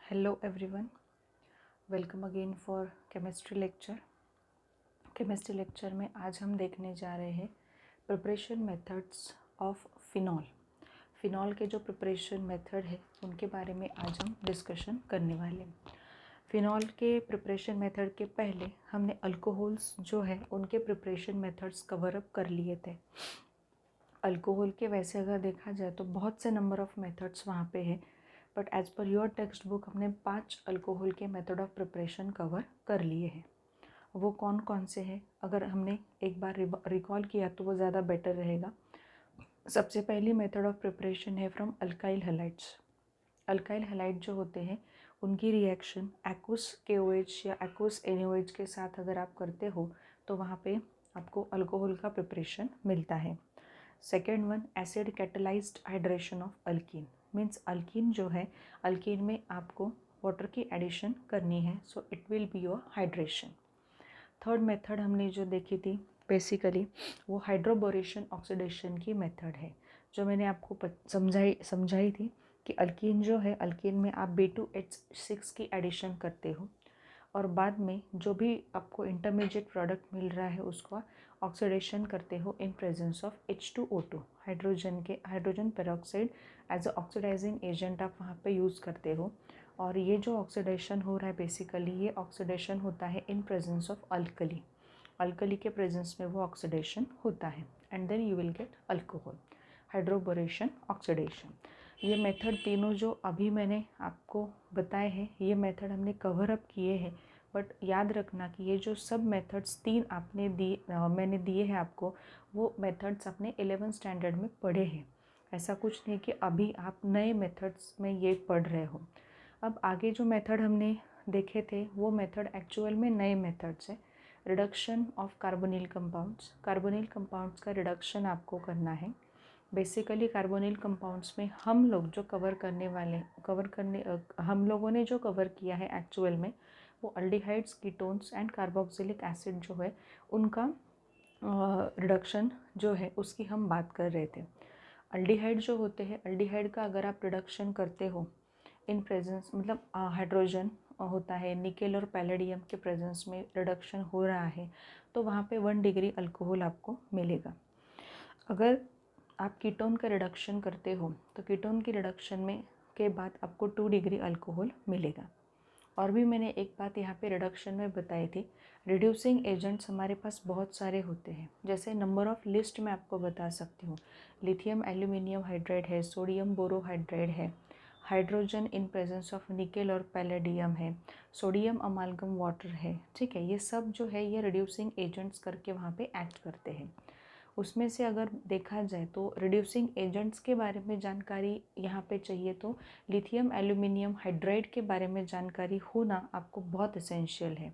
Hello everyone, welcome again for chemistry lecture. Chemistry lecture में आज हम देखने जा रहे हैं preparation methods of phenol. Phenol के जो प्रिपरेशन मेथड है उनके बारे में आज हम डिस्कशन करने वाले हैं। फिनॉल के प्रिपरेशन मेथड के पहले हमने अल्कोहल्स जो है उनके प्रिपरेशन मेथड्स कवर अप कर लिए थे। अल्कोहल के वैसे अगर देखा जाए तो बहुत से नंबर ऑफ मेथड्स वहाँ पे है, but as per your text book हमने 5 अल्कोहल के मेथड ऑफ प्रिपरेशन कवर कर लिए हैं। वो कौन कौन से हैं अगर हमने एक बार रिकॉल किया तो वो ज़्यादा बेटर रहेगा। सबसे पहली मेथड ऑफ प्रिपरेशन है from alkyl halides. Alkyl halide जो होते हैं उनकी रिएक्शन एक्वस KOH या एक्वस NaOH के साथ अगर आप करते हो तो वहाँ पे आपको अल्कोहल का प्रिपरेशन मिलता है। Second one, acid catalysed hydration of alkyne. Means alkyne जो है, अल्कीन में आपको वाटर की एडिशन करनी है, so it will be your hydration. Third method हमने जो देखी थी बेसिकली वो हाइड्रोबोरेशन ऑक्सीडेशन की मेथड है, जो मैंने आपको समझाई थी कि अल्कीन जो है, अल्कीन में आप B2H6 की एडिशन करते हो और बाद में जो भी आपको इंटरमीडिएट प्रोडक्ट मिल रहा है उसका ऑक्सीडेशन करते हो in presence of H2O2, hydrogen peroxide as a oxidising agent आप वहाँ पे यूज़ करते हो। और ये जो ऑक्सीडेशन हो रहा है बेसिकली ये ऑक्सीडेशन होता है in presence of alkali. Alkali के प्रेजेंस में वो ऑक्सीडेशन होता है and then you will get alcohol. Hydroboration oxidation, ये मेथड तीनों जो अभी मैंने आपको बताए हैं ये मेथड हमने कवर अप किए हैं, बट याद रखना कि ये जो सब मेथड्स तीन मैंने दिए हैं आपको, वो मेथड्स अपने 11th स्टैंडर्ड में पढ़े हैं। ऐसा कुछ नहीं कि अभी आप नए मेथड्स में ये पढ़ रहे हो। अब आगे जो मेथड हमने देखे थे वो मेथड एक्चुअल में नए मेथड्स है। Reduction of carbonyl compounds. Carbonyl compounds का रिडक्शन आपको करना है। बेसिकली कार्बोनिल कंपाउंड्स में हम लोग जो हम लोगों ने जो कवर किया है एक्चुअल में वो aldehydes, ketones and carboxylic acid जो है उनका रिडक्शन जो है उसकी हम बात कर रहे थे। अल्डिहाइड जो होते हैं, अल्डिहाइड का अगर आप रिडक्शन करते हो इन प्रेजेंस, मतलब हाइड्रोजन होता है, निकेल और पैलेडियम के प्रेजेंस में रिडक्शन हो रहा है तो वहाँ पे 1 डिग्री अल्कोहल आपको मिलेगा। अगर आप कीटोन का रिडक्शन करते हो तो कीटोन की रिडक्शन में के बाद आपको 2 डिग्री अल्कोहल मिलेगा। और भी मैंने एक बात यहाँ पे रिडक्शन में बताई थी, रिड्यूसिंग एजेंट्स हमारे पास बहुत सारे होते हैं। जैसे नंबर ऑफ लिस्ट में आपको बता सकती हूँ, लिथियम एल्यूमिनियम हाइड्राइड है, सोडियम बोरोहाइड्राइड है, hydrogen in presence of nickel और पैलेडियम है, सोडियम अमालगम वाटर है। ठीक है, ये सब जो है ये रिड्यूसिंग एजेंट्स करके वहाँ पे एक्ट करते हैं। उसमें से अगर देखा जाए तो रिड्यूसिंग एजेंट्स के बारे में जानकारी यहाँ पे चाहिए तो लिथियम एल्यूमिनियम हाइड्राइड के बारे में जानकारी होना आपको बहुत एसेंशियल है।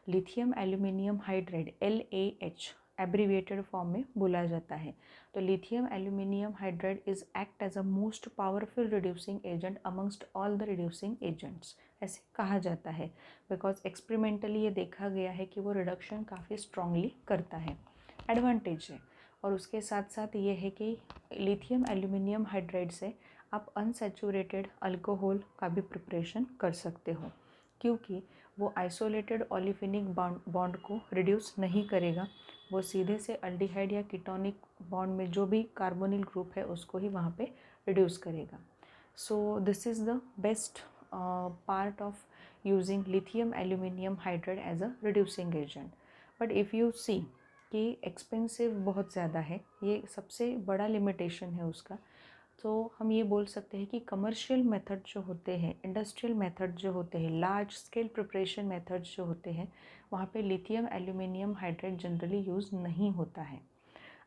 Lithium aluminium hydride LAH abbreviated form में बोला जाता है। तो lithium aluminium hydride is act as a most powerful reducing agent amongst all the reducing agents, ऐसे कहा जाता है बिकॉज एक्सपेरिमेंटली ये देखा गया है कि वो रिडक्शन काफ़ी स्ट्रांगली करता है। एडवांटेज है। और उसके साथ साथ ये है कि लिथियम एल्यूमिनियम हाइड्राइड से आप अनसैचुरेटेड अल्कोहल का भी प्रिपरेशन कर सकते हो, क्योंकि वो आइसोलेटेड ओलिफिनिक बॉन्ड को रिड्यूस नहीं करेगा, वो सीधे से अल्डिहाइड या कीटोनिक बॉन्ड में जो भी कार्बोनिल ग्रुप है उसको ही वहाँ पे रिड्यूस करेगा। So this is the best part of using lithium aluminium hydride as a reducing agent. But if you see कि एक्सपेंसिव बहुत ज़्यादा है, ये सबसे बड़ा लिमिटेशन है उसका, तो हम ये बोल सकते हैं कि कमर्शियल मेथड जो होते हैं, इंडस्ट्रियल मेथड जो होते हैं, लार्ज स्केल प्रिपरेशन मेथड्स जो होते हैं, वहाँ पे lithium aluminium hydride generally use नहीं होता है।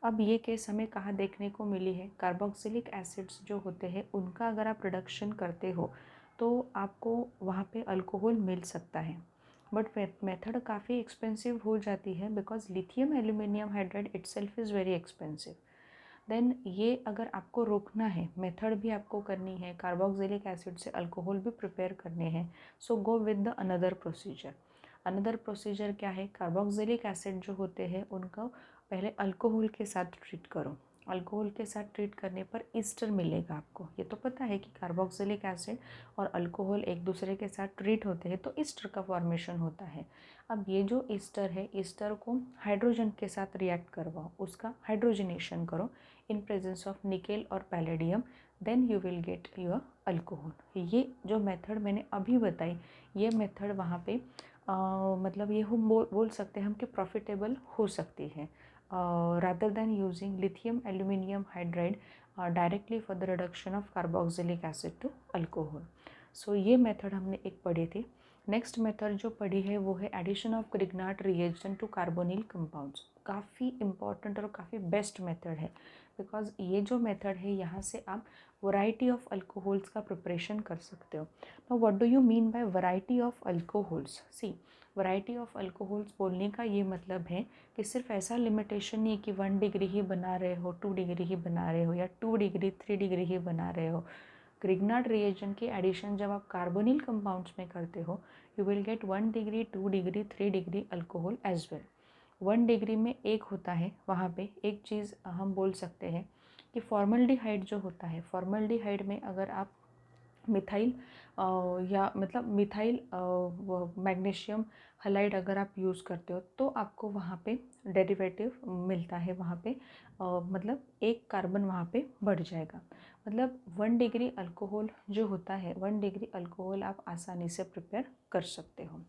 अब ये केस हमें कहाँ देखने को मिली है, कार्बोक्सिलिक एसिड्स जो होते हैं उनका अगर आप रिडक्शन करते हो तो आपको वहाँ पे अल्कोहल मिल सकता है, बट मेथड काफ़ी एक्सपेंसिव हो जाती है because lithium aluminium hydride itself is very expensive. Then ये अगर आपको रोकना है, मेथड भी आपको करनी है, कार्बोक्सिलिक एसिड से अल्कोहल भी प्रिपेयर करने हैं, so go with the another procedure. Another procedure क्या है, कार्बोक्सिलिक एसिड जो होते हैं उनका पहले अल्कोहल के साथ ट्रीट करो, अल्कोहल के साथ ट्रीट करने पर ईस्टर मिलेगा आपको। ये तो पता है कि कार्बोक्सिलिक एसिड और अल्कोहल एक दूसरे के साथ ट्रीट होते हैं तो ईस्टर का फॉर्मेशन होता है। अब ये जो ईस्टर है, ईस्टर को हाइड्रोजन के साथ रिएक्ट करवाओ, उसका हाइड्रोजनेशन करो इन प्रेजेंस ऑफ निकेल और palladium, then you will get your alcohol. ये जो मेथड मैंने अभी बताई, ये मेथड वहाँ पे मतलब ये हम बोल सकते हैं हम कि प्रॉफिटेबल हो सकती है rather than using lithium aluminum hydride directly for the reduction of carboxylic acid to alcohol. So ये मेथड हमने एक पढ़ी थी। नेक्स्ट मेथड जो पढ़ी है वो है addition of Grignard reagent to carbonyl compounds. काफ़ी इंपॉर्टेंट और काफ़ी बेस्ट मेथड है, बिकॉज ये जो मेथड है यहाँ से आप वैरायटी ऑफ अल्कोहल्स का प्रिपरेशन कर सकते हो। Now what do you mean by variety of alcohols? See, variety of alcohols बोलने का ये मतलब है कि सिर्फ ऐसा लिमिटेशन नहीं है कि 1 डिग्री ही बना रहे हो, 2 डिग्री ही बना रहे हो या 2 डिग्री 3 डिग्री ही बना रहे हो। ग्रिग्नार्ड रिएजेंट की एडिशन जब आप कार्बोनिल कंपाउंड्स में करते हो, you will get 1 degree 2 degree 3 degree alcohol as well. 1 degree में एक होता है, वहाँ पे एक चीज़ हम बोल सकते हैं कि फॉर्मल्डिहाइड जो होता है, फॉर्मल्डिहाइड में अगर आप मिथाइल या मतलब मिथाइल मैग्नीशियम हलाइड अगर आप यूज़ करते हो तो आपको वहाँ पे डेरिवेटिव मिलता है, वहाँ पे मतलब एक कार्बन वहाँ पे बढ़ जाएगा। मतलब 1 डिग्री अल्कोहल जो होता है, 1 डिग्री अल्कोहल आप आसानी से प्रिपेयर कर सकते हो।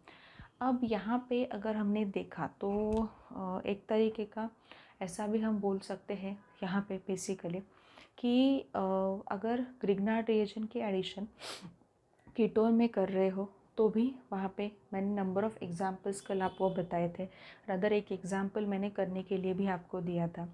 अब यहाँ पे अगर हमने देखा तो एक तरीके का ऐसा भी हम बोल सकते हैं यहाँ पे बेसिकली कि अगर ग्रिग्नार्ड रिएजेंट की एडिशन कीटोन में कर रहे हो तो भी वहाँ पे मैंने नंबर ऑफ़ एग्जांपल्स कल आपको बताए थे। अदर एक एग्जांपल मैंने करने के लिए भी आपको दिया था।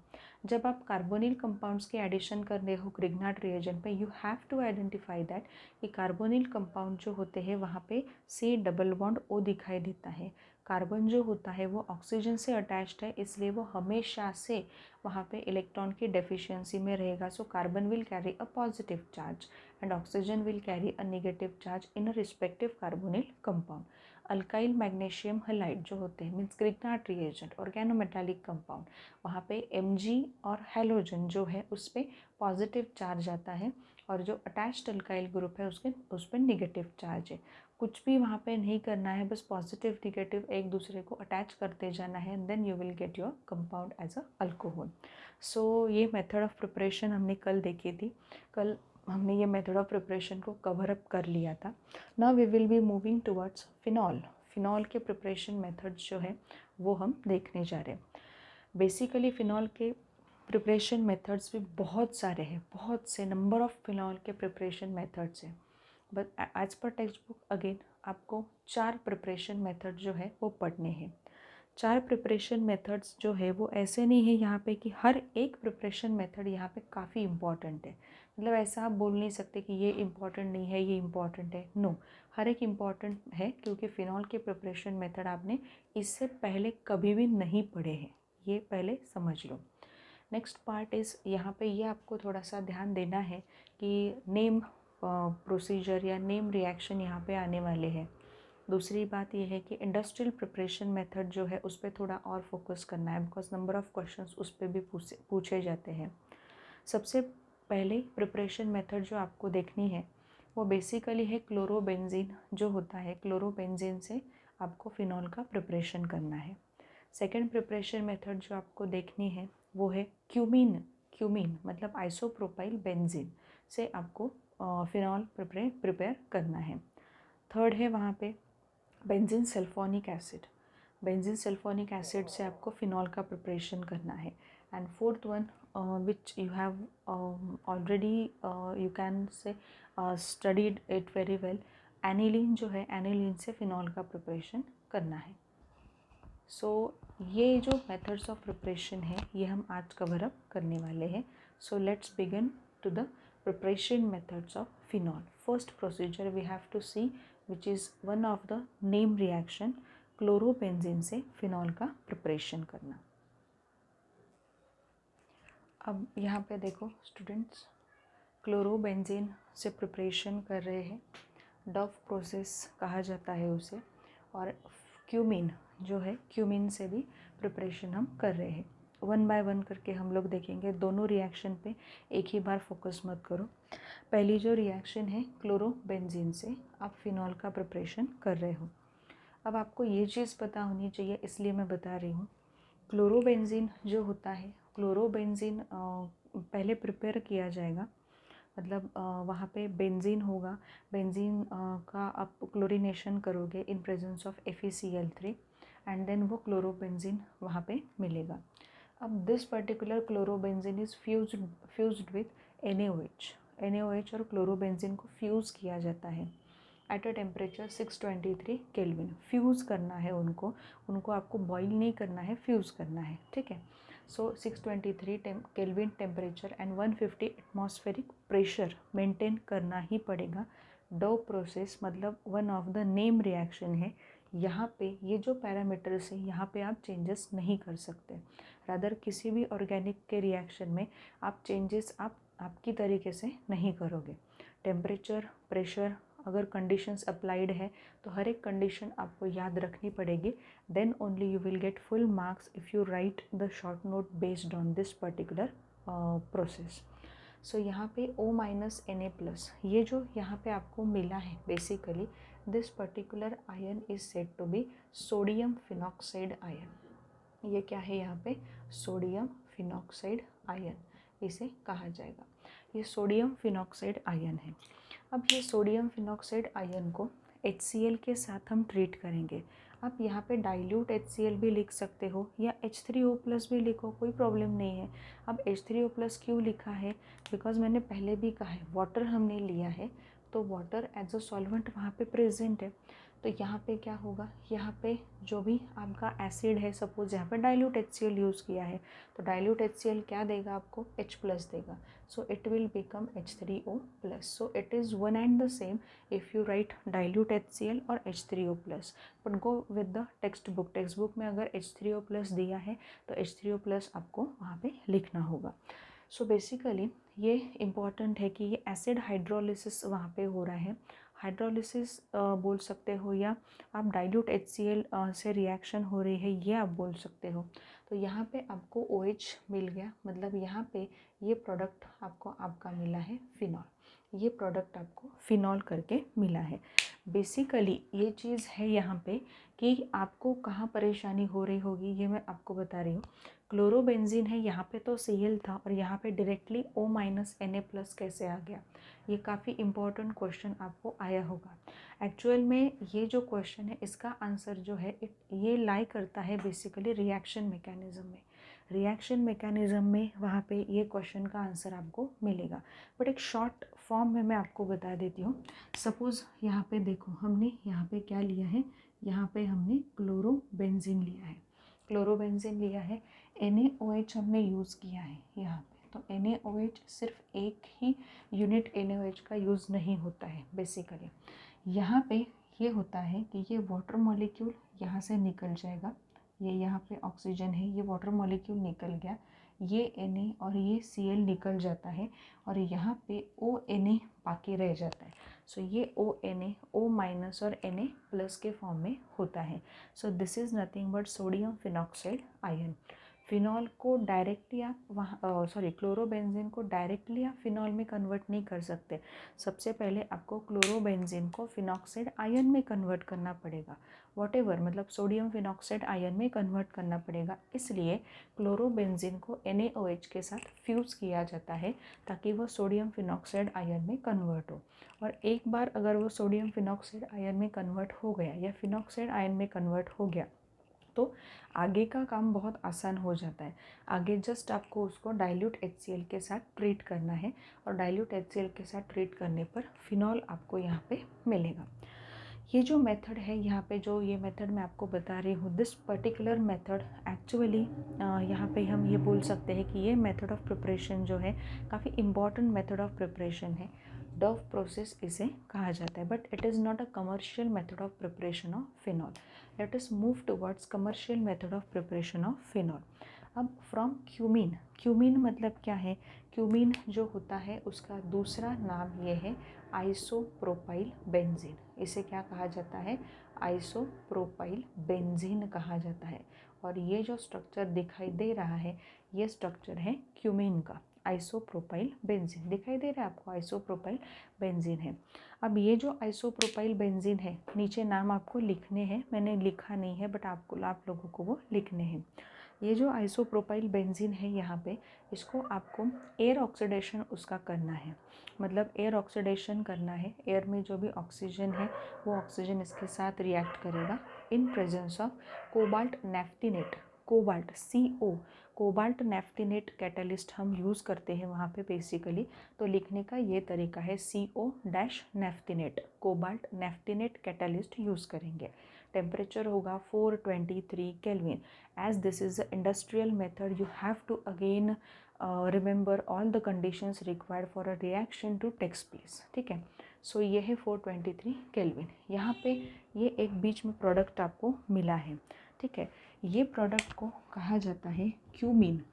जब आप कार्बोनिल कंपाउंड्स के एडिशन कर रहे हो ग्रिग्नार्ड रिएजेंट में, you have to identify that कि कार्बोनिल कंपाउंड जो होते हैं वहाँ पे C डबल बॉन्ड O दिखाई देता है। कार्बन जो होता है वो ऑक्सीजन से अटैच्ड है, इसलिए वो हमेशा से वहाँ पे इलेक्ट्रॉन की डेफिशिएंसी में रहेगा। So carbon will carry a positive charge and oxygen will carry a negative charge in a respective carbonyl compound. Alkyl magnesium halide जो होते हैं means Grignard reagent organometallic compound, वहाँ पे Mg और हेलोजन जो है उस पर पॉजिटिव चार्ज आता है और जो अटैच्ड अल्काइल ग्रुप है उस पर निगेटिव चार्ज है। कुछ भी वहाँ पे नहीं करना है, बस पॉजिटिव निगेटिव एक दूसरे को अटैच करते जाना है, then you will get your compound as a alcohol. So ये मेथड ऑफ प्रिपरेशन हमने कल देखी थी। कल हमने ये मेथड ऑफ प्रिपरेशन को कवर अप कर लिया था। Now we will be moving towards phenol. Phenol के प्रिपरेशन मेथड्स जो है वो हम देखने जा रहे हैं। बेसिकली फ़िनॉल के प्रिपरेशन मेथड्स भी बहुत सारे हैं, बहुत से नंबर ऑफ़ फिनॉल के प्रिपरेशन मेथड्स हैं। But as per text book again आपको 4 प्रिपरेशन मेथड जो है वो पढ़ने हैं। 4 प्रिपरेशन मेथड्स जो है वो ऐसे नहीं है यहाँ पे कि हर एक प्रिपरेशन मेथड यहाँ पे काफ़ी इम्पॉर्टेंट है। मतलब ऐसा आप बोल नहीं सकते कि ये इम्पॉर्टेंट नहीं है, ये इम्पॉर्टेंट है। नो, हर एक इम्पॉर्टेंट है क्योंकि फ़िनॉल के प्रिपरेशन मेथड आपने इससे पहले कभी भी नहीं पढ़े हैं, ये पहले समझ लो। नेक्स्ट पार्ट इज़ यहाँ पे ये आपको थोड़ा सा ध्यान देना है कि नेम प्रोसीजर या नेम रिएक्शन यहाँ पे आने वाले हैं। दूसरी बात यह है कि इंडस्ट्रियल प्रिपरेशन मेथड जो है उस पर थोड़ा और फोकस करना है, बिकॉज नंबर ऑफ़ क्वेश्चंस उस पर भी पूछे जाते हैं। सबसे पहले प्रिपरेशन मेथड जो आपको देखनी है वो बेसिकली है क्लोरोबेंजीन जो होता है, क्लोरोबेंजीन से आपको फ़िनॉल का प्रिपरेशन करना है। सेकेंड प्रिपरेशन मेथड जो आपको देखनी है वो है क्यूमीन मतलब आइसोप्रोपाइल बेंजीन से आपको फ़िनॉल प्रिपेयर करना है। थर्ड है वहाँ पे benzene sulphonic acid, benzene sulphonic acid से आपको फ़िनॉल का प्रिपरेशन करना है। And fourth one which you have already you can से studied it very well, aniline जो है, एनिलीन से फ़िनॉल का प्रिपरेशन करना है। सो ये जो मेथड्स ऑफ प्रिपरेशन है ये हम आज कवर अप करने वाले हैं। So let's begin to the preparation methods of phenol. First procedure we have to see which is one of the name reaction, chlorobenzene से फिनॉल का प्रिपरेशन करना। अब यहाँ पे देखो स्टूडेंट्स, क्लोरोबेंजीन से प्रिपरेशन कर रहे हैं, डव प्रोसेस कहा जाता है उसे, और क्यूमीन जो है क्यूमीन से भी प्रिपरेशन हम कर रहे हैं। वन बाय वन करके हम लोग देखेंगे। दोनों रिएक्शन पे एक ही बार फोकस मत करो। पहली जो रिएक्शन है क्लोरोबेंजीन से आप फिनॉल का प्रिपरेशन कर रहे हो। अब आपको ये चीज़ पता होनी चाहिए, इसलिए मैं बता रही हूँ। क्लोरोबेंजीन जो होता है, क्लोरोबेंजीन पहले प्रिपेयर किया जाएगा, मतलब वहाँ पे बेंजीन होगा। बेंजीन का आप क्लोरीनेशन करोगे in presence of FeCl3 and then वो क्लोरोबेंजीन वहाँ पे मिलेगा। अब this particular chlorobenzene is fused with NaOH और क्लोरोबेंजीन को फ्यूज़ किया जाता है at a temperature 623 kelvin. Fuse करना है उनको आपको बॉईल नहीं करना है, फ्यूज़ करना है, ठीक है। सो 623 kelvin temperature and 150 atmospheric pressure maintain करना ही पड़ेगा। डो प्रोसेस मतलब one of the name reaction है। यहाँ पे ये जो पैरामीटर्स है, यहाँ पे आप चेंजेस नहीं कर सकते। रादर किसी भी ऑर्गेनिक के रिएक्शन में आप चेंजेस आपकी तरीके से नहीं करोगे। टेम्परेचर, प्रेशर, अगर कंडीशंस अप्लाइड है तो हर एक कंडीशन आपको याद रखनी पड़ेगी। Then only you will get full marks if you write the short note based on this particular process. So यहाँ पे O-Na+, ये जो यहाँ पे आपको मिला है, basically this particular ion is said to be sodium phenoxide ion. ये क्या है यहाँ पे? सोडियम फिनॉक्साइड आयन इसे कहा जाएगा। ये सोडियम फिनॉक्साइड आयन है। अब ये सोडियम फिनॉक्साइड आयन को HCl के साथ हम ट्रीट करेंगे। आप यहाँ पे डाइल्यूट HCl भी लिख सकते हो या H3O+ भी लिखो, कोई प्रॉब्लम नहीं है। अब H3O+ क्यों लिखा है? बिकॉज मैंने पहले भी कहा है, वाटर हमने लिया है तो वाटर एज अ सॉल्वेंट वहाँ पे प्रेजेंट है। तो यहाँ पे क्या होगा, यहाँ पे जो भी आपका एसिड है, सपोज यहाँ पे डाइल्यूट HCl यूज़ किया है तो डाइल्यूट HCl क्या देगा आपको? H+ देगा। So it will become H3O+. So it is one and the same if you write dilute HCl or H3O+. But go with the textbook. textbook में अगर H3O+ दिया है तो H3O+ आपको वहाँ पे लिखना होगा। So basically ये important है कि ये एसिड हाइड्रोलिसिस वहाँ पे हो रहा है। हाइड्रोलिसिस बोल सकते हो या आप डाइल्यूट HCl से रिएक्शन हो रही है, ये आप बोल सकते हो। तो यहाँ पे आपको OH मिल गया, मतलब यहाँ पे ये प्रोडक्ट आपको आपका मिला है फिनॉल। ये प्रोडक्ट आपको फिनॉल करके मिला है। बेसिकली ये चीज़ है यहाँ पे कि आपको कहाँ परेशानी हो रही होगी, ये मैं आपको बता रही हूँ। क्लोरोबेंजीन है, यहाँ पे तो Cl था और यहाँ पे डायरेक्टली O-Na+ कैसे आ गया? ये काफ़ी इम्पोर्टेंट क्वेश्चन आपको आया होगा। एक्चुअल में ये जो क्वेश्चन है इसका आंसर जो है ये लाई करता है बेसिकली रिएक्शन मैकेनिज़्म में। रिएक्शन मैकेनिज़्म में वहाँ पे ये क्वेश्चन का आंसर आपको मिलेगा। बट एक शॉर्ट फॉर्म में मैं आपको बता देती हूँ। सपोज़ यहाँ पे देखो, हमने यहाँ पे क्या लिया है, यहाँ पे हमने क्लोरोबेंजीन लिया है। क्लोरोबेंजीन लिया है, NaOH हमने यूज़ किया है यहाँ पे। तो NaOH सिर्फ एक ही यूनिट NaOH का यूज़ नहीं होता है। बेसिकली यहाँ पे ये होता है कि ये वाटर मॉलिक्यूल यहाँ से निकल जाएगा, ये यहाँ पे ऑक्सीजन है, ये वाटर मॉलिक्यूल निकल गया, ये Na और ये Cl निकल जाता है और यहाँ पे ONA बाकी रह जाता है। सो ये ONA O- और Na+ के फॉर्म में होता है। सो this is nothing but sodium phenoxide ion. Phenol को डायरेक्टली आप वहाँ क्लोरोबेंजीन को डायरेक्टली आप फिनॉल में कन्वर्ट नहीं कर सकते। सबसे पहले आपको क्लोरोबेंजीन को फिनॉक्साइड आयन में कन्वर्ट करना पड़ेगा, वॉटेवर, मतलब सोडियम फिनॉक्साइड आयन में कन्वर्ट करना पड़ेगा। इसलिए क्लोरोबेंजीन को NaOH के साथ फ्यूज़ किया जाता है ताकि वो सोडियम फिनॉक्साइड आयन में कन्वर्ट हो। और एक बार अगर वो सोडियम फिनॉक्साइड आयन में कन्वर्ट हो गया या फिनॉक्साइड आयन में कन्वर्ट हो गया तो आगे का काम बहुत आसान हो जाता है। आगे जस्ट आपको उसको डाइल्यूट HCl के साथ ट्रीट करना है और डाइल्यूट HCl के साथ ट्रीट करने पर फिनॉल आपको यहाँ पे मिलेगा। ये जो मेथड है, यहाँ पे जो ये मेथड मैं आपको बता रही हूँ, दिस पर्टिकुलर मेथड एक्चुअली यहाँ पे हम ये बोल सकते हैं कि ये मेथड ऑफ प्रिपरेशन जो है काफ़ी इम्पॉर्टेंट मेथड ऑफ प्रिपरेशन है। डव प्रोसेस इसे कहा जाता है, but it is not a commercial method of preparation of phenol. Let us move towards commercial method of preparation of phenol. अब फ्रॉम क्यूमीन, क्यूमीन मतलब क्या है? क्यूमीन जो होता है उसका दूसरा नाम ये है आइसोप्रोपाइल बेंजीन। इसे क्या कहा जाता है? आइसोप्रोपाइल बेंजीन कहा जाता है। और ये जो स्ट्रक्चर दिखाई दे रहा है ये स्ट्रक्चर है क्यूमीन का, आइसोप्रोपाइल बेंजीन। दिखाई दे रहा है आपको, आइसोप्रोपाइल बेंजीन है। अब ये जो आइसोप्रोपाइल बेंजीन है, नीचे नाम आपको लिखने हैं, मैंने लिखा नहीं है बट आप लोगों को वो लिखने हैं। ये जो आइसोप्रोपाइल बेंजीन है यहाँ पे, इसको आपको एयर ऑक्सीडेशन उसका करना है, मतलब एयर ऑक्सीडेशन करना है। एयर में जो भी ऑक्सीजन है वो ऑक्सीजन इसके साथ रिएक्ट करेगा in presence of cobalt naphthenate, cobalt CO, cobalt naphthenate catalyst हम यूज़ करते हैं वहाँ पे बेसिकली। तो लिखने का ये तरीका है CO dash naphthenate, cobalt naphthenate catalyst use करेंगे। टेम्परेचर होगा 423 kelvin. As this is a industrial method, you have to again remember all the conditions required for a reaction to takes place. ठीक है, सो ये है 423 kelvin. यहाँ पे ये एक बीच में प्रोडक्ट आपको मिला है। ठीक है, ये प्रोडक्ट को कहा जाता है क्यूमीन।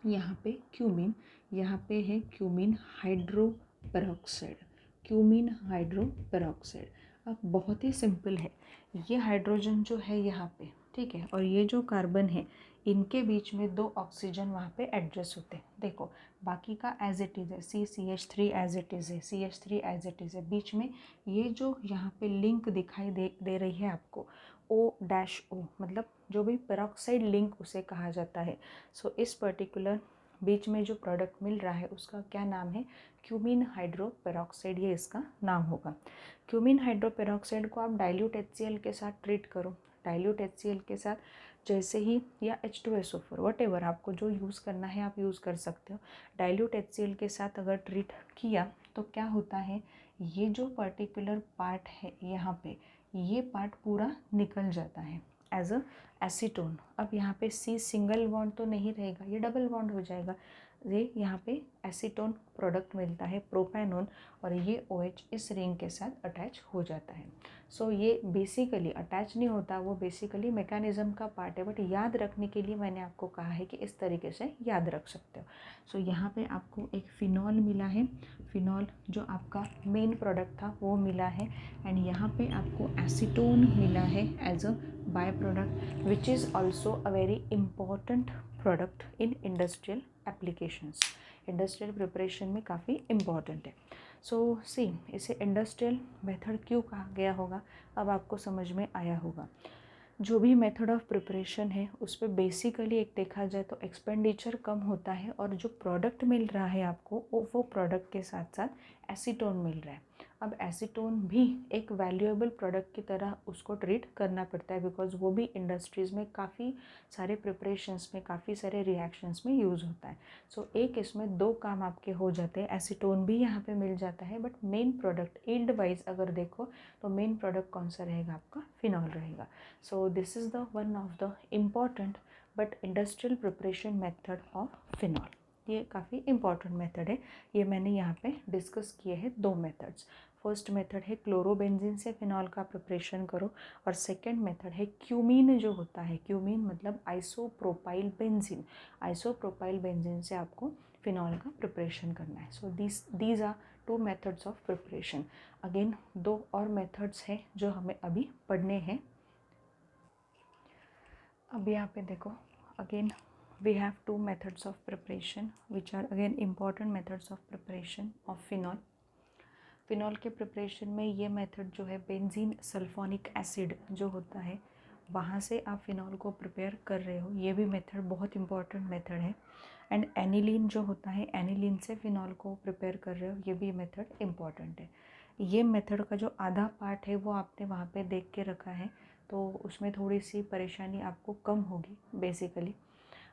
यहाँ पे क्यूमीन, यहाँ पे है cumene hydro peroxide, cumene hydro peroxide. अब बहुत ही सिंपल है, ये हाइड्रोजन जो है यहाँ पे, ठीक है, और ये जो कार्बन है, इनके बीच में 2 ऑक्सीजन वहाँ पे एडजस्ट होते हैं। देखो बाकी का एज इट इज़ है, CH3 एज इट इज़ है, CH3 एज इट इज़ है। बीच में ये जो यहाँ पे लिंक दिखाई दे रही है आपको, O-O, मतलब जो भी पेरोक्साइड लिंक उसे कहा जाता है। सो इस पर्टिकुलर बीच में जो प्रोडक्ट मिल रहा है उसका क्या नाम है, क्यूमीन हाइड्रो पेरोक्साइड, ये इसका नाम होगा। क्यूमीन हाइड्रो पेरोक्साइड को आप डाइल्यूट HCl के साथ ट्रीट करो, डाइल्यूट HCl के साथ जैसे ही, या H2SO4, वटेवर आपको जो यूज़ करना है आप यूज़ कर सकते हो। डाइल्यूट HCl के साथ अगर ट्रीट किया तो क्या होता है, ये जो पर्टिकुलर पार्ट है यहाँ पे, ये पार्ट पूरा निकल जाता है एज अ एसीटोन। अब यहाँ पे C सिंगल बॉन्ड तो नहीं रहेगा, ये डबल बॉन्ड हो जाएगा। ये यहाँ पे एसीटोन प्रोडक्ट मिलता है, प्रोपैनोन, और ये OH इस रिंग के साथ अटैच हो जाता है। सो ये बेसिकली अटैच नहीं होता, वो बेसिकली मैकेनिज़्म का पार्ट है, बट याद रखने के लिए मैंने आपको कहा है कि इस तरीके से याद रख सकते हो। सो यहाँ पे आपको एक फिनॉल मिला है, फिनॉल जो आपका मेन प्रोडक्ट था वो मिला है, एंड यहाँ पे आपको एसीटोन मिला है as a by product, which is also a very important product in industrial applications. Industrial preparation में काफ़ी इम्पॉर्टेंट है। सो सी, इसे इंडस्ट्रियल मेथड क्यों कहा गया होगा, अब आपको समझ में आया होगा। जो भी मेथड ऑफ प्रिपरेशन है उस पर बेसिकली एक देखा जाए तो एक्सपेंडिचर कम होता है, और जो प्रोडक्ट मिल रहा है आपको वो प्रोडक्ट के साथ साथ एसीटोन मिल रहा है। अब एसीटोन भी एक वैल्यूएबल प्रोडक्ट की तरह उसको ट्रीट करना पड़ता है, बिकॉज वो भी इंडस्ट्रीज़ में काफ़ी सारे प्रिपरेशंस में, काफ़ी सारे रिएक्शंस में यूज़ होता है। सो एक इसमें 2 काम आपके हो जाते हैं, एसीटोन भी यहाँ पे मिल जाता है, but main product yield wise अगर देखो तो मेन प्रोडक्ट कौन सा रहेगा, आपका फिनॉल रहेगा। सो this is the one of the important but industrial preparation method of phenol. ये काफ़ी इम्पॉर्टेंट मेथड है, ये मैंने यहाँ पे डिस्कस किए हैं 2 मेथड्स। फर्स्ट मेथड है क्लोरोबेंजीन से फिनॉल का प्रिपरेशन करो, और सेकेंड मेथड है क्यूमीन जो होता है, क्यूमीन मतलब आइसोप्रोपाइल बेंजीन, आइसोप्रोपाइल बेंजीन से आपको फिनॉल का प्रिपरेशन करना है। So these are 2 methods of preparation. Again 2 और मेथड्स हैं जो हमें अभी पढ़ने हैं। अब यहाँ पे देखो, again we have 2 methods of preparation which are again important methods of preparation of phenol। Phenol के प्रिपरेशन में ये मेथड जो है, बेंजीन सल्फोनिक एसिड जो होता है वहाँ से आप फिनॉल को प्रिपेयर कर रहे हो, ये भी मेथड बहुत इंपॉर्टेंट मेथड है। एंड एनिलीन जो होता है, एनिलीन से फिनॉल को प्रिपेयर कर रहे हो, ये भी मेथड इम्पॉर्टेंट है। ये मेथड का जो आधा पार्ट है वो आपने वहाँ पे देख के रखा है, तो उसमें थोड़ी सी परेशानी आपको कम होगी बेसिकली।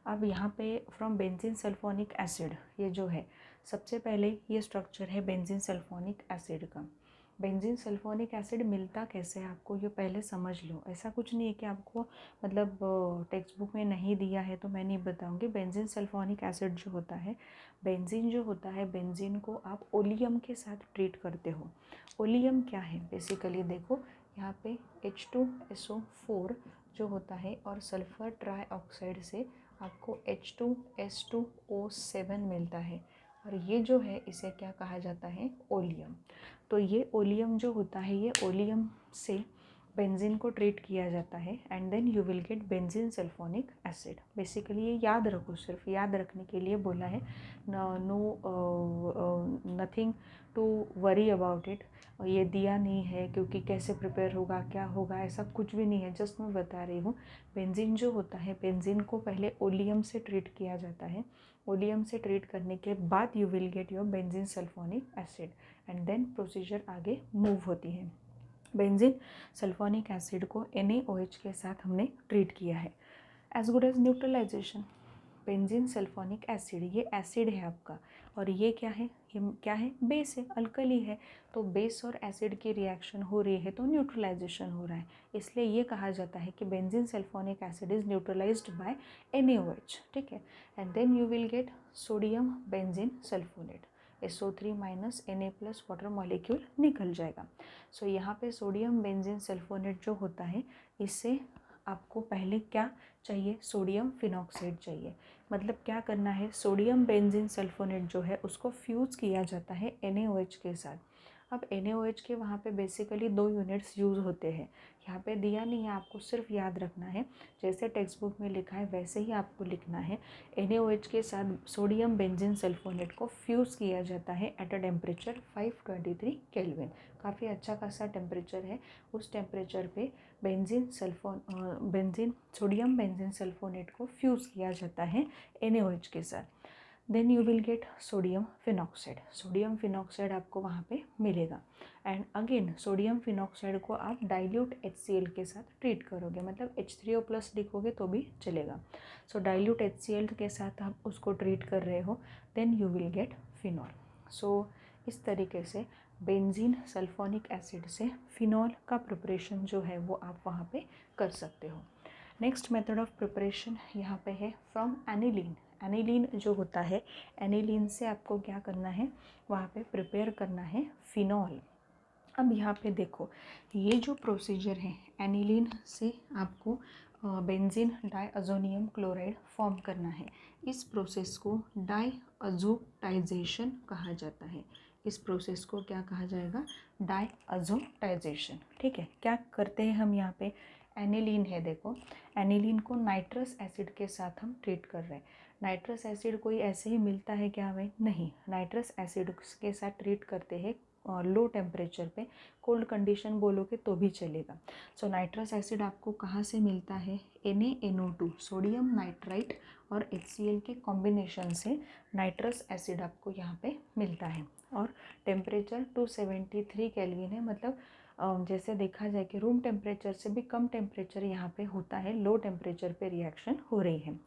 अब यहाँ पे फ्रॉम बेंजीन सल्फोनिक एसिड, ये जो है सबसे पहले ये स्ट्रक्चर है बेंजीन सल्फोनिक एसिड का। बेंजीन सल्फोनिक एसिड मिलता कैसे है आपको, ये पहले समझ लो। ऐसा कुछ नहीं है कि आपको मतलब टेक्स्ट बुक में नहीं दिया है तो मैं नहीं बताऊँगी। बेंजीन सल्फोनिक एसिड जो होता है, बेंजीन जो होता है, बेंजीन को आप ओलियम के साथ ट्रीट करते हो। ओलियम क्या है बेसिकली, देखो यहाँ पे H2SO4 जो होता है, और सल्फ़र ट्राईऑक्साइड से आपको H2S2O7 मिलता है, और ये जो है इसे क्या कहा जाता है, ओलियम। तो ये ओलियम जो होता है, ये ओलियम से बेंजीन को ट्रीट किया जाता है and then you will get benzene sulphonic acid. Basically ये याद रखो, सिर्फ याद रखने के लिए बोला है, nothing to worry about it. ये दिया नहीं है क्योंकि कैसे प्रिपेयर होगा, क्या होगा, ऐसा कुछ भी नहीं है, जस्ट मैं बता रही हूँ। बेंजीन जो होता है, बेंजीन को पहले ओलियम से ट्रीट किया जाता है। ओलियम से ट्रीट करने के बाद you will get your benzene sulphonic acid and then procedure आगे मूव होती है। बेंजीन सल्फोनिक एसिड को NaOH के साथ हमने ट्रीट किया है। As good as neutralisation. Benzene sulphonic acid, ये एसिड है आपका, और ये क्या है, ये क्या है, बेस है, अल्कली है। तो बेस और एसिड की रिएक्शन हो रही है तो न्यूट्रलाइजेशन हो रहा है, इसलिए ये कहा जाता है कि benzene sulphonic acid is neutralised by NaOH। ठीक है, and then you will get sodium benzene sulphonate, SO3 minus Na plus water molecule निकल जाएगा। सो यहाँ पे सोडियम बेंजीन सल्फोनेट जो होता है, इससे आपको पहले क्या चाहिए, सोडियम फिनॉक्साइड चाहिए। मतलब क्या करना है, सोडियम बेंजीन सल्फोनेट जो है उसको फ्यूज़ किया जाता है NaOH के साथ। अब NaOH के वहाँ पे बेसिकली 2 यूनिट्स यूज़ होते हैं, यहाँ पे दिया नहीं है, आपको सिर्फ याद रखना है, जैसे टेक्स्ट बुक में लिखा है वैसे ही आपको लिखना है। NaOH के साथ सोडियम बेंजीन सल्फोनेट को फ्यूज़ किया जाता है एट अ टेम्परेचर 523 केल्विन। काफ़ी अच्छा खासा टेम्परेचर है, उस टेम्परेचर पे सोडियम बेंजीन सल्फोनेट को फ्यूज़ किया जाता है NaOH के साथ। Then you will get sodium phenoxide. Sodium phenoxide आपको वहाँ पे मिलेगा एंड अगेन सोडियम फिनॉक्साइड को आप डाइल्यूट HCl के साथ ट्रीट करोगे, मतलब H3O+ लिखोगे तो भी चलेगा। सो डाइल्यूट HCl के साथ आप उसको ट्रीट कर रहे हो, then you will get phenol. So इस तरीके से बेंजीन सल्फोनिक एसिड से फिनॉल का प्रिपरेशन जो है वो आप वहाँ पे कर सकते हो। नेक्स्ट मेथड ऑफ प्रिपरेशन यहाँ पे है फ्रॉम एनिलीन। एनिलीन जो होता है, एनिलीन से आपको क्या करना है, वहाँ पे प्रिपेयर करना है फिनॉल। अब यहाँ पे देखो, ये जो प्रोसीजर है, एनिलीन से आपको बेंजीन डाइअज़ोनियम क्लोराइड फॉर्म करना है। इस प्रोसेस को डाइअज़ोटाइजेशन कहा जाता है। इस प्रोसेस को क्या कहा जाएगा, डाइअज़ोटाइजेशन। ठीक है, क्या करते हैं हम यहाँ पे, एनिलीन है, देखो एनिलीन को नाइट्रस एसिड के साथ हम ट्रीट कर रहे हैं। नाइट्रस एसिड कोई ऐसे ही मिलता है क्या हमें, नहीं, नाइट्रस एसिड के साथ ट्रीट करते हैं लो टेम्परेचर पे, कोल्ड कंडीशन बोलोगे तो भी चलेगा। सो नाइट्रस एसिड आपको कहाँ से मिलता है, NaNO2 सोडियम नाइट्राइट और HCl के कॉम्बिनेशन से नाइट्रस एसिड आपको यहाँ पे मिलता है, और टेम्परेचर 273 केल्विन है। मतलब जैसे देखा जाए कि रूम टेम्परेचर से भी कम टेम्परेचर यहाँ पे होता है, लो टेम्परेचर पे रिएक्शन हो रही है।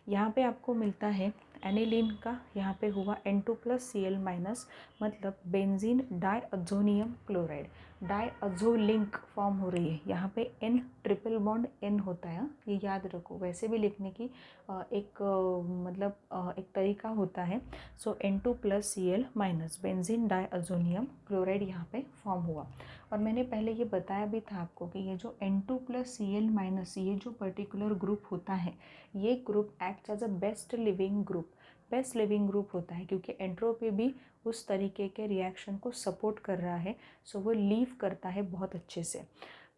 यहाँ पे आपको मिलता है एनिलीन का, यहाँ पे हुआ N2+Cl-, मतलब बेंजीन डाइअज़ोनियम क्लोराइड, डाइअज़ोलिंक फॉर्म हो रही है। यहाँ पे N ट्रिपल बॉन्ड N होता है, ये याद रखो, वैसे भी लिखने की एक तरीका होता है। सो N2+Cl- बेंजीन डाइअज़ोनियम क्लोराइड यहाँ पे फॉर्म हुआ। और मैंने पहले ये बताया भी था आपको कि ये जो N2+Cl-, ये जो पर्टिकुलर ग्रुप होता है, ये group act as a best leaving group होता है, क्योंकि एंट्रोपी भी उस तरीके के रिएक्शन को सपोर्ट कर रहा है। सो वो लीव करता है बहुत अच्छे से।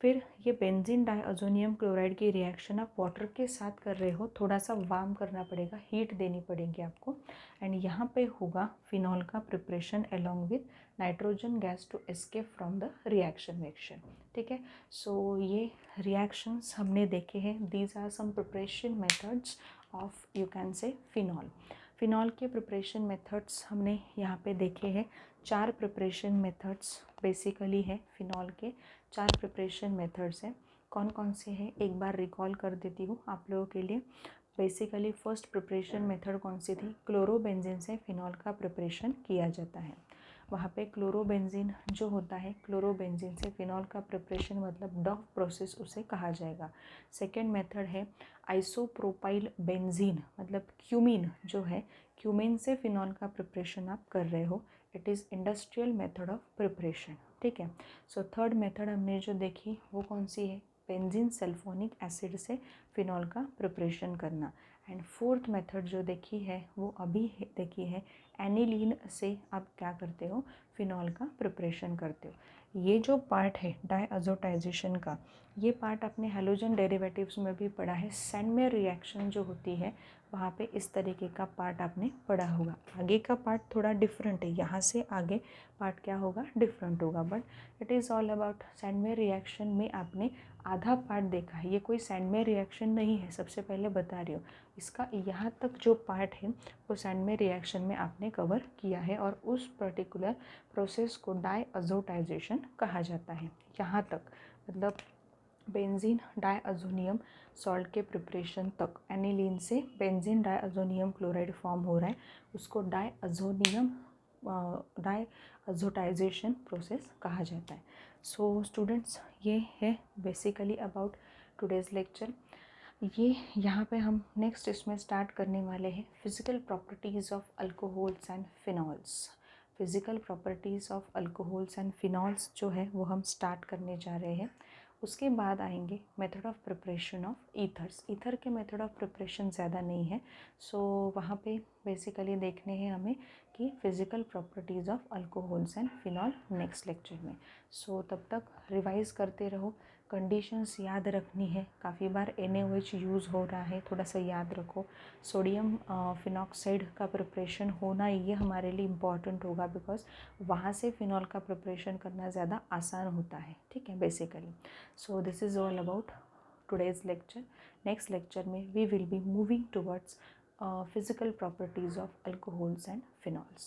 फिर ये बेंजीन डाइअज़ोनियम क्लोराइड की रिएक्शन आप वाटर के साथ कर रहे हो, थोड़ा सा वार्म करना पड़ेगा, हीट देनी पड़ेगी आपको, एंड यहाँ पे होगा फिनॉल का preparation along with nitrogen gas to escape from the reaction mixture. ठीक है, सो ये रिएक्शंस हमने देखे हैं, these are some preparation methods of, you can say, phenol. Phenol के प्रिपरेशन मेथड्स हमने यहाँ पे देखे हैं। 4 प्रिपरेशन मेथड्स बेसिकली है, फिनॉल के 4 प्रिपरेशन मेथड्स हैं। कौन कौन से हैं एक बार रिकॉल कर देती हूँ आप लोगों के लिए। बेसिकली फर्स्ट प्रिपरेशन मेथड कौन सी थी, क्लोरोबेंजीन से फिनॉल का प्रिपरेशन किया जाता है। वहाँ पे क्लोरोबेंजीन जो होता है, क्लोरोबेंजीन से फिनॉल का प्रिपरेशन मतलब डॉफ प्रोसेस उसे कहा जाएगा। सेकेंड मेथड है आइसोप्रोपाइल बेंजीन, मतलब क्यूमीन जो है, क्यूमीन से फिनॉल का प्रिपरेशन आप कर रहे हो, it is industrial method of preparation. ठीक है, सो थर्ड मेथड हमने जो देखी वो कौन सी है, बेंजीन सल्फोनिक एसिड से फिनॉल का प्रिपरेशन करना। एंड फोर्थ मेथड जो देखी है वो अभी देखी है, एनिलीन से आप क्या करते हो, फिनॉल का प्रिपरेशन करते हो। ये जो पार्ट है डायअज़ोटाइजेशन का, ये पार्ट आपने हैलोजन डेरिवेटिव्स में भी पढ़ा है। सैंडमेयर रिएक्शन जो होती है वहाँ पे इस तरीके का पार्ट आपने पढ़ा होगा। आगे का पार्ट थोड़ा डिफरेंट है, यहाँ से आगे पार्ट क्या होगा, डिफरेंट होगा, but it is all about Sandmeyer reaction में आपने आधा पार्ट देखा है। ये कोई सैंडमेयर रिएक्शन नहीं है, सबसे पहले बता रही हूँ। इसका यहाँ तक जो पार्ट है वो सैंडमेयर रिएक्शन में आपने कवर किया है और उस पर्टिकुलर प्रोसेस को डायअज़ोटाइजेशन कहा जाता है। यहाँ तक मतलब बेंजीन डायअज़ोनियम सॉल्ट के प्रिपरेशन तक, एनिलीन से बेंजीन डायअज़ोनियम क्लोराइड फॉर्म हो रहा है, उसको डायअज़ोटाइजेशन प्रोसेस कहा जाता है। सो स्टूडेंट्स, ये है बेसिकली अबाउट टुडेज़ लेक्चर। ये यहाँ पे हम नेक्स्ट इसमें स्टार्ट करने वाले हैं physical properties of alcohols and phenols. Physical properties of alcohols and phenols जो है वो हम स्टार्ट करने जा रहे हैं। उसके बाद आएंगे method of preparation of ethers. Ether के मेथड ऑफ प्रिपरेशन ज़्यादा नहीं है, सो वहाँ पे बेसिकली देखने हैं हमें कि physical properties of alcohols and phenol next lecture में। सो तब तक रिवाइज करते रहो, कंडीशंस याद रखनी है। काफ़ी बार NaOH यूज़ हो रहा है, थोड़ा सा याद रखो। सोडियम फिनॉक्साइड का प्रिपरेशन होना ये हमारे लिए इम्पॉर्टेंट होगा, बिकॉज वहाँ से फिनॉल का प्रिपरेशन करना ज़्यादा आसान होता है, ठीक है, basically. So this is all about today's lecture. Next lecture में we will be moving towards physical properties of alcohols and phenols.